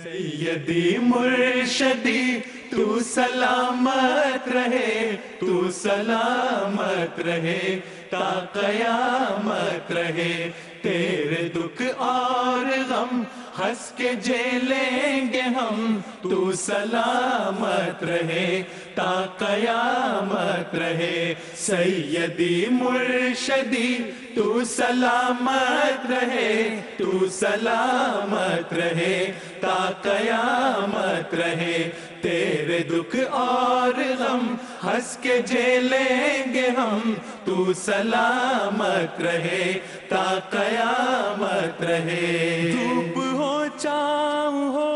سیدی مرشدی تو سلامت رہے، تو سلامت رہے تا قیامت رہے، تیرے دکھ اور غم ہنس کے جھیلیں گے ہم، تو سلامت رہے تا قیامت رہے، سیدی مرشدی تو سلامت رہے، تو سلامت رہے تا قیامت رہے، تیرے دکھ اور غم ہنس کے جھیلیں گے ہم، تو سلامت رہے تا قیامت رہے۔ دھوپ ہو چھاؤں ہو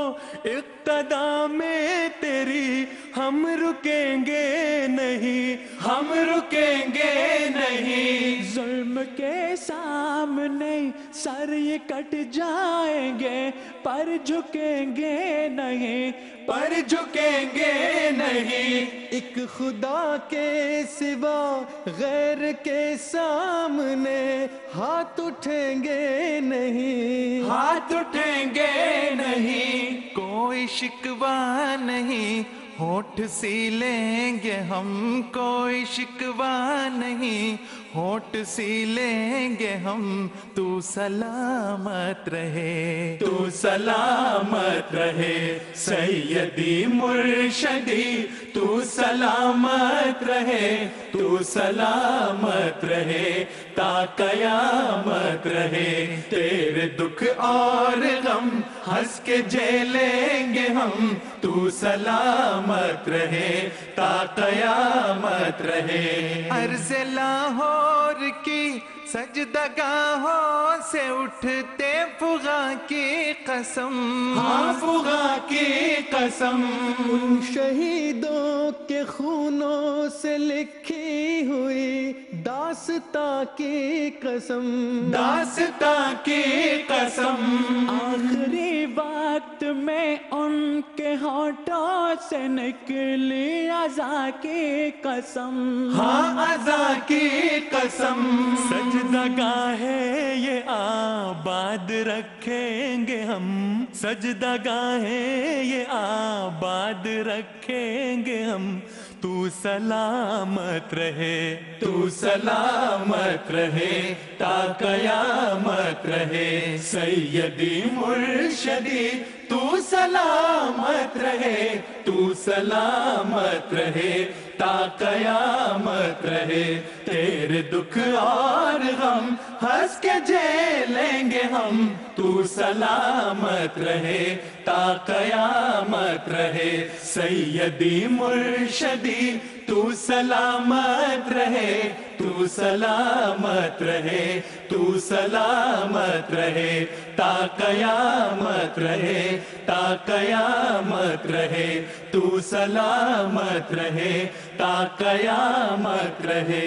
اقتدا میں تیری، ہم رکیں گے نہیں، ہم رکیں گے نہیں، ظلم کے سامنے سر یہ کٹ جائیں گے پر جھکیں گے نہیں، پر جھکیں گے نہیں، ایک خدا کے سوا غیر کے سامنے ہاتھ اٹھیں گے نہیں، ہاتھ اٹھیں گے نہیں، کوئی شکوہ نہیں، ہونٹ سی لیں گے ہم، کوئی شکوہ نہیں، ہونٹ سی لیں گے ہم، تو سلامت رہے، تو سلامت رہے، سیدی مرشدی تو سلامت رہے، تو سلامت رہے تا قیامت رہے، تیرے دکھ اور غم ہنس کے جھیلیں گے ہم، تو سلامت رہے تا قیامت رہے۔ عرض لاہور کی سجدگاہوں سے اٹھتے فغاں کی قسم، ہاں فغاں کی قسم، ان شہیدوں کے خونوں سے لکھی ہوئی داستاں کی قسم، داستاں کی قسم، آخری وقت میں ان کے ہونٹوں سے نکلی عزا کی قسم، ہاں عزا کی قسم، سجدہ گاہیں یہ آباد رکھیں گے ہم، سجدہ گاہیں یہ آباد رکھیں گے ہم، تو سلامت رہے، تو سلامت رہے تا قیامت رہے، سیدی مرشدی تو سلامت رہے، تو سلامت رہے تا قیامت رہے، تیرے دکھ اور غم ہنس کے جھیلیں گے ہم، تو سلامت رہے تا قیامت رہے، سیدی مرشدی تو سلامت رہے، تو سلامت رہے، تو سلامت رہے تا قیامت رہے، تا قیامت رہے، تو سلامت رہے تا قیامت رہے۔